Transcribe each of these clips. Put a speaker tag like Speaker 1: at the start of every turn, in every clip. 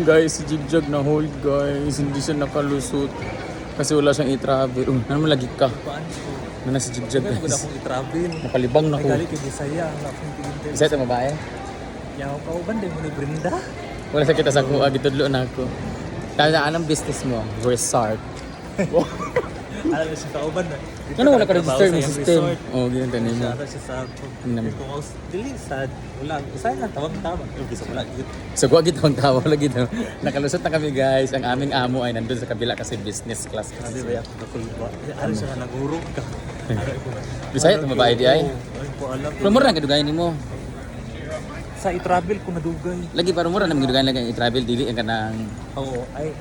Speaker 1: Guys, si Jigjag na hold guys. Hindi siya nakalusot. Kasi wala siyang i-travel. Ano mo lagi ka? Ano si Jigjag
Speaker 2: Kaya ko na
Speaker 1: guys?
Speaker 2: akong i-travel.
Speaker 1: Nakalibang na
Speaker 2: Ay
Speaker 1: ko.
Speaker 2: gali kay Bisaya. Ang akong pinintay.
Speaker 1: Isa sa babae?
Speaker 2: Yaw ka uban din mo ni Brenda.
Speaker 1: Wala sa kita sa kuha. Gitudlo na ako. Kaya anong business mo? Resort.
Speaker 2: Alam na siya kauban na.
Speaker 1: Ano wala ka register ng system? Oo, ganyan ka nimo.
Speaker 2: Siya siya sa
Speaker 1: Tingnan mo.
Speaker 2: kung house dili sad wala usahay lang tawag-tawag bisa wala gid.
Speaker 1: So kuha gitong tawa lagi daw. Nakalusot na kami guys. Ang aming amo ay nandun sa kabila kasi business class
Speaker 2: Sabi
Speaker 1: kasi.
Speaker 2: ba ako nakulba. Ano siya nagurog ka.
Speaker 1: Bisaya ito babae di ay.
Speaker 2: Ay ko alam.
Speaker 1: Pero mura na kadugayan nimo.
Speaker 2: Sa i-travel ko nadugay.
Speaker 1: Lagi para mura na kadugayan lagi i-travel dili ang kanang
Speaker 2: Oo ay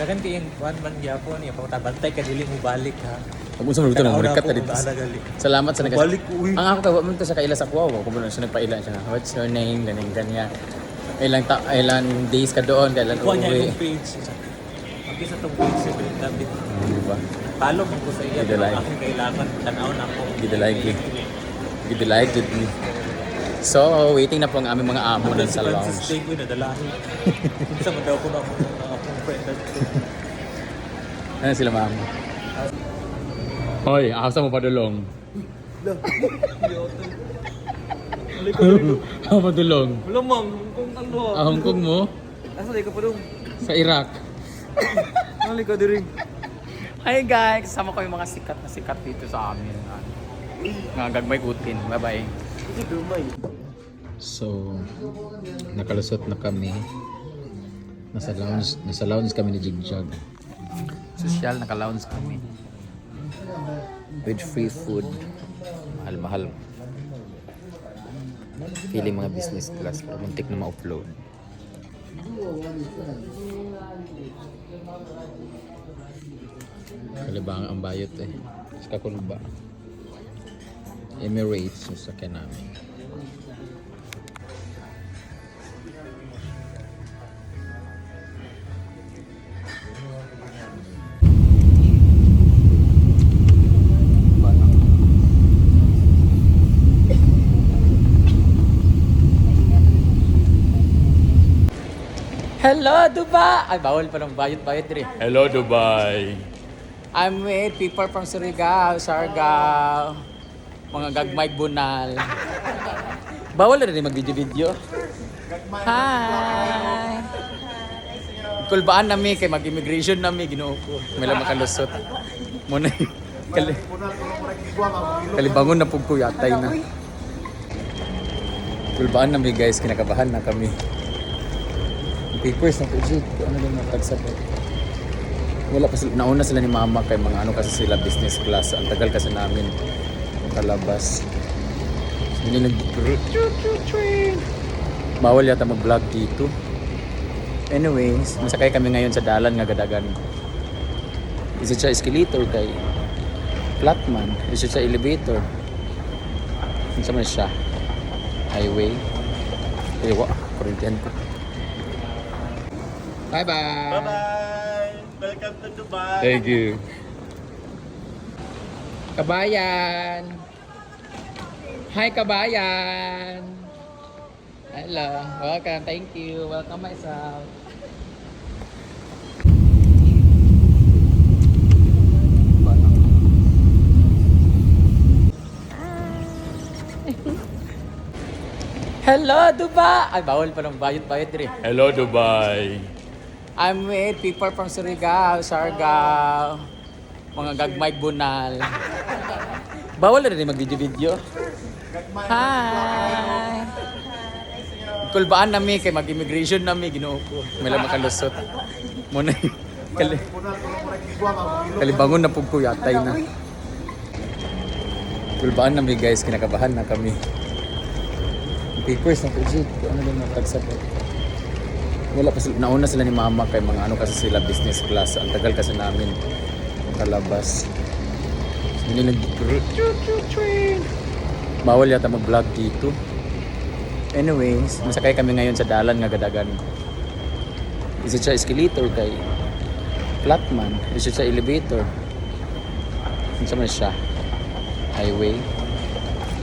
Speaker 2: dagan kay yung one man gyapon niya patabantay ka dili mo balik ha.
Speaker 1: pag unsa man na murikat ta dito.
Speaker 2: Gali.
Speaker 1: Salamat sa nagas.
Speaker 2: Balik uy.
Speaker 1: Ang ako kawa man to sa kaila sa kuwaw. Kung ano siya nagpaila siya. What's your name? Ganing kanya. Ilang days ka doon, kailan
Speaker 2: Kuha niya
Speaker 1: uwi.
Speaker 2: yung page. Pag sa tong page sa David.
Speaker 1: Diba?
Speaker 2: Follow mo ko sa iya.
Speaker 1: Gida like.
Speaker 2: Akong kailangan tanaw na ako.
Speaker 1: Gida like it. Gida like it. So, waiting na po ang aming mga amo doon sa
Speaker 2: Sa
Speaker 1: lounge.
Speaker 2: stay ko na dalahin. Sa man daw ko na akong friend dito.
Speaker 1: Ano sila mama? Hoy, asa mo padulong? Ako padulong?
Speaker 2: Wala ma'am, kung ano.
Speaker 1: Hong Kong mo?
Speaker 2: Asa di ka pa dong?
Speaker 1: Sa Iraq.
Speaker 2: Nali ka diri.
Speaker 1: Hi guys! Kasama ko yung mga sikat na sikat dito sa amin. Mga gagmay kutin. Bye-bye.
Speaker 2: Ito dumay.
Speaker 1: So, nakalusot na kami. Nasa lounge kami ni Jigjag. Social, naka-lounge kami. With free food. Mahal-mahal. Feeling mga business class. Pero muntik na ma-upload. Kalibang ang bayot eh. Sa Kakulba. Emirates yung sakyan namin. Hello, Dubai! Ay, bawal pa ng bayot-bayot rin.
Speaker 3: Hello, Dubai.
Speaker 1: I'm with people from Surigao, Siargao, mga gagmay bunal. Bawal na rin mag-video-video. Hi! Kulbaan nami kay mag-immigration nami ginoo ko. May lang makalusot. Muna kalibangon na pug ko yatay na. Kulbaan nami guys, kinakabahan na kami. Papers na po, ano lang natagsabot. Wala pa sila, nauna sila ni mama kay mga ano kasi sila business class. Ang tagal kasi namin kalabas. Hindi bawal yata mag-vlog dito. Anyways, masakay kami ngayon sa dalan nga gadagan. Isa siya escalator kay flatman. Isa siya elevator. Isa man siya highway. Ewa, kuryente. Bye-bye!
Speaker 2: Bye-bye! Welcome to Dubai!
Speaker 1: Thank you. Kabayan! Hi, kabayan! Hello. Welcome. Thank you. Welcome myself. Hello, Dubai! Ay, bawal pa ng bayot-bayot rin.
Speaker 3: Hello, Dubai.
Speaker 1: I'm with people from Surigao, Siargao, mga gagmay bunal. Bawal na rin mag-video-video. Hi! Kulbaan nami kay mag-immigration nami ginoo ko. May lang makalusot. Muna kalibangon na pug ko yatay na. Kulbaan nami guys, kinakabahan na kami. Papers na po, ano lang natagsabot. Wala pa sila, nauna sila ni mama kay mga ano kasi sila business class. Ang tagal kasi namin kalabas. Hindi bawal yata mag-vlog dito. Anyways, masakay kami ngayon sa dalan nga gadagan. Isa siya escalator kay flatman. Isa siya elevator. Isa man siya highway.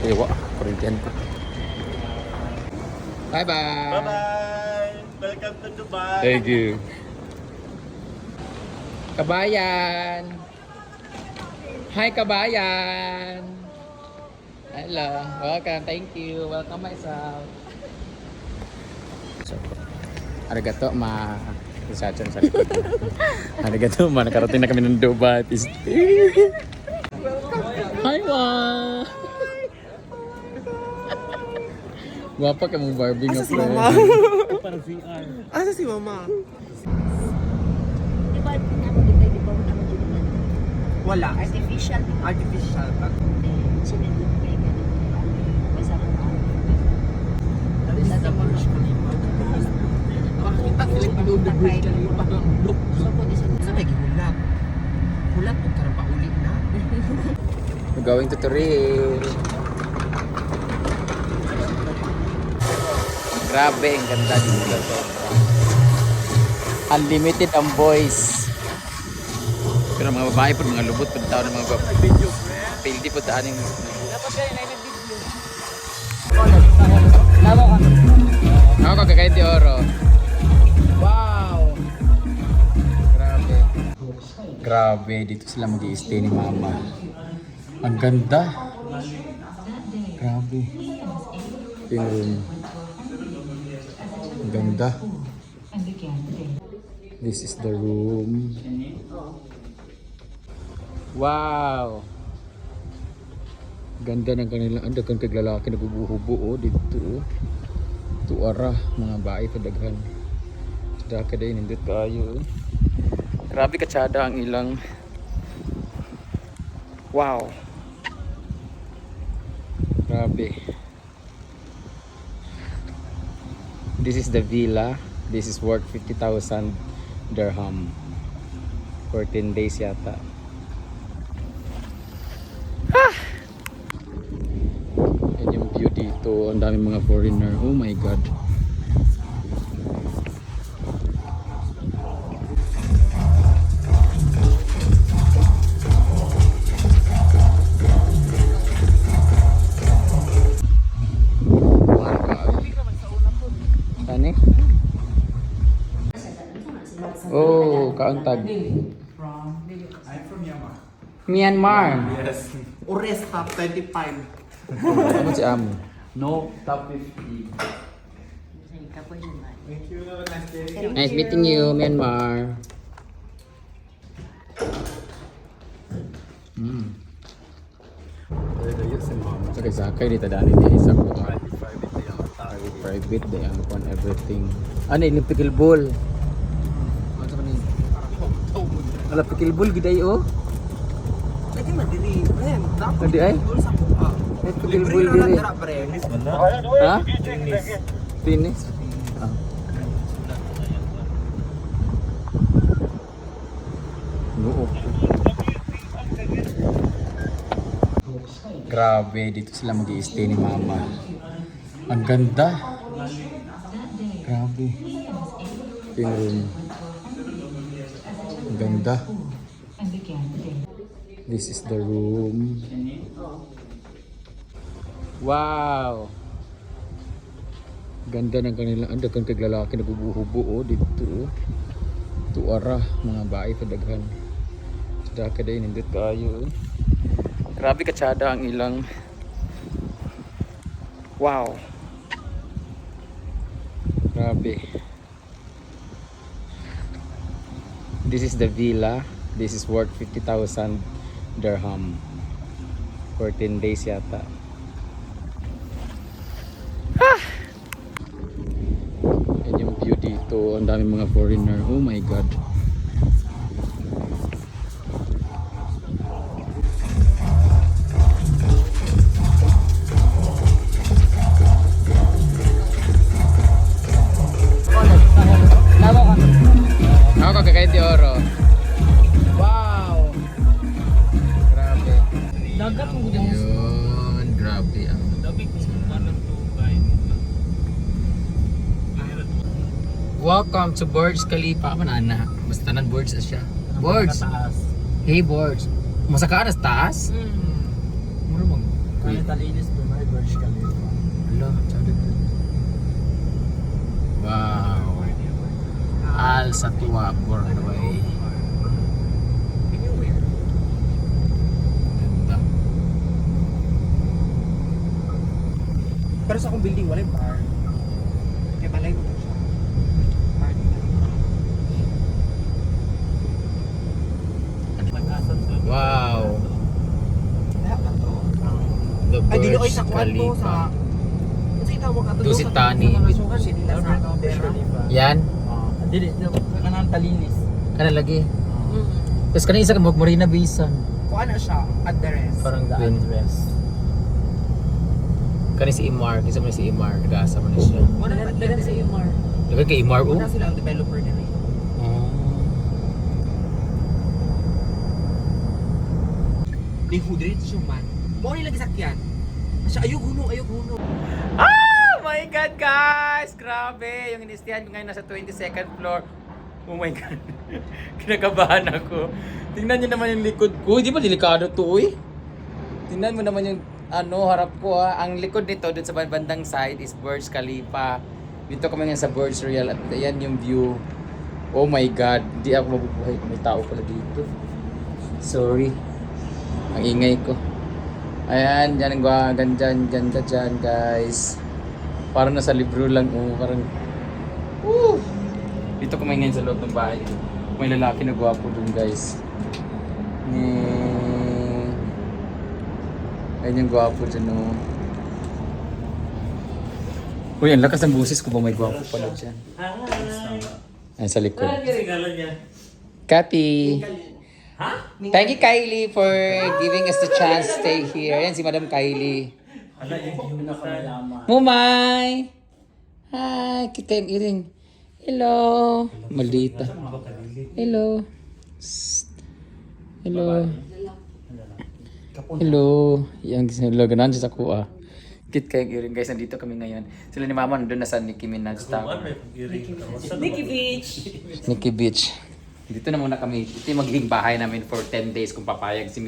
Speaker 1: Ewa, kuryente. Bye-bye!
Speaker 2: Bye-bye! Welcome Dubai.
Speaker 3: Thank you.
Speaker 1: Kabayan! Hi, kabayan! Hello. Welcome. Thank you. Welcome myself. So, arigato ma... Researchan sa likod. Arigato ma. Nakarating na kami ng Dubai. Hi, ma! Guwapa ka mong Barbie nga
Speaker 4: Asa si
Speaker 1: friend.
Speaker 4: Mama?
Speaker 2: Parang VR.
Speaker 4: Asa si Mama?
Speaker 5: Di ba ako di kayo di ba ang diliman?
Speaker 4: Wala.
Speaker 5: Artificial di ba?
Speaker 4: Artificial.
Speaker 5: Sinilip kayo ganun di ba? Basta ko na. Basta mo na.
Speaker 4: Makikita sila pinod ng Burj Khalifa.
Speaker 5: So po di
Speaker 4: Sa lagi hulat. Hulat po karang paulit na.
Speaker 1: We're going to Toril. Grabe, ang ganda dito. Unlimited ang boys. Pero mga babae po, mga lubot po tao ng mga babae. Pildi po taan yung... Ako kagakain di oro. Wow! Grabe. Grabe, dito sila mag-i-stay ni mama. Ang ganda. Grabe. Yung room. Ang ganda. This is the room. Wow! Ganda ng kanila. Ang dagang kaglalaki nagbubuho-buo dito. Tuara, mga bae padaghan. Daka din, hindi tayo. Grabe katsada ang ilang. Wow! Grabe. This is the villa. This is worth 50,000 dirham. 14 days yata. Yan yung view dito. Ang daming mga foreigner. Oh my God. Tani? Oh, kauntag.
Speaker 4: I'm from
Speaker 1: Myanmar.
Speaker 4: Yes. Ores top 25.
Speaker 1: Ano si Amo?
Speaker 3: No, top 50.
Speaker 5: Kapoy din ba?
Speaker 4: Thank you. Have a nice day.
Speaker 1: Nice meeting you, Myanmar. Sakay-sakay dito dali di isa ko. Private day ang on everything. Ano ini pickleball? Ano man ni? Ala pickleball gid ay oh.
Speaker 4: Lagi madiri. Ren, dapat
Speaker 1: Adi ay?
Speaker 4: dul sa kuha.
Speaker 1: Ay
Speaker 4: Libre
Speaker 1: pickleball
Speaker 4: na lang
Speaker 1: diri.
Speaker 4: dara pre.
Speaker 1: Ha? Tennis. Ah. Noo. Grabe, dito sila mag-i-stay ni mama. Ang ganda. Grabe. Yung room. Ang ganda. This is the room. Wow! Ganda ng kanila. Ang dagang kaglalaki nagbubuho-buo dito. Tuara, mga bae padaghan. Daka din, hindi tayo. Grabe katsada ang ilang. Wow! Grabe. This is the villa. This is worth 50,000 dirham. 14 days yata. Yan yung view dito. Ang daming mga foreigner. Oh my God. Ako kagakain di oro. Wow! Grabe.
Speaker 4: Dagat mo din.
Speaker 1: Yun, grabe ang Welcome to Burj Khalifa. Ano na? Basta nan Burj na siya. Burj! Hey Burj! Masakaan na sa taas?
Speaker 4: Mura mag. Kaya talinis doon ay Burj Khalifa.
Speaker 1: Hello, sabi ko. Wow! Al Satwa Broadway. Ganda.
Speaker 4: Pero sa akong building, wala yung bar. Kaya balay mo siya. Bar
Speaker 1: Wow.
Speaker 4: Kaya ba to?
Speaker 1: The
Speaker 4: Ay, dili oy
Speaker 1: Burj
Speaker 4: sa kwarto sa...
Speaker 1: Khalifa.
Speaker 4: Kasi tawag ka to
Speaker 1: Tusitani.
Speaker 4: sa mga sukan, hindi na sa Khalifa.
Speaker 1: Yan.
Speaker 4: Dili, kanang talinis.
Speaker 1: Kana lagi. Tapos kanina isa ka Marina Bisan.
Speaker 4: Kung ano siya, address.
Speaker 1: Parang address. Kani si Imar, isa mo si Imar, nag-aasa mo na siya.
Speaker 4: Wala na sa Imar.
Speaker 1: Dagan kay Imar oh.
Speaker 4: Wala sila ang developer nila. Ni Hudrit siya man. Mo ni lagi sakyan. Siya ayog huno.
Speaker 1: Oh my God guys! Grabe! Yung inistihan ko ngayon nasa 22nd floor. Oh my God. Kinakabahan ako. Tingnan nyo naman yung likod ko. Di ba delikado to eh? Tingnan mo naman yung harap ko ha. Ang likod nito dun sa bandang side is Burj Khalifa. Dito kami ngayon sa Burj Royal at ayan yung view. Oh my God. Di ako mabubuhay kung may tao pala dito. Sorry. Ang ingay ko. Ayan, dyan ang ganda dyan guys. Parang nasa libro lang parang dito kami ngayon sa loob ng bahay. May lalaki na gwapo dun guys. Ayan yung gwapo dyan Uy, ang lakas ng busis ko ba may gwapo pala dyan. Ayan sa likod. Kathy. Thank you Kylie for giving us the chance to stay here. Ayan si Madam Kylie. Mumay! Hi! Kita yung iring. Hello! Maldita. Hello! Psst. Hello! Hello! Hello, ganun siya sa kuha. Kit kayong iring guys, nandito kami ngayon. Sila ni Mama nandun na sa Nicki Minaj Tower. Nicki Beach. Dito na muna kami. Ito yung magiging bahay namin for 10 days kung papayag si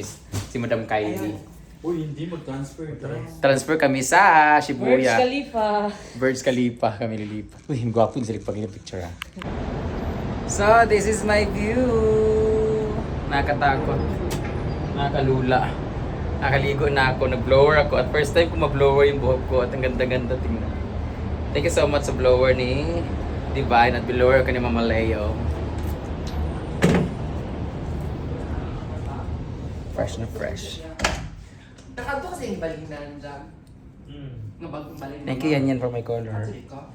Speaker 1: Madam Kylie.
Speaker 3: Uy, hindi mag-transfer.
Speaker 1: Transfer kami sa Shibuya.
Speaker 5: Burj Khalifa.
Speaker 1: Burj Khalifa kami lilipat. Uy, ang gwapo yung sa pag picture ha. So, this is my view. Nakakatakot. Nakakalula. Nakaligo na ako. Nag-blower ako. At first time ko ma-blower yung buhok ko. At ang ganda-ganda tingnan. Thank you so much sa blower ni Divine. At blower ko ni Mama Leo. Fresh na fresh.
Speaker 4: Nakanto kasi yung balinan dyan. Nga bagong balinan.
Speaker 1: Thank you yan for my color.
Speaker 4: Ka?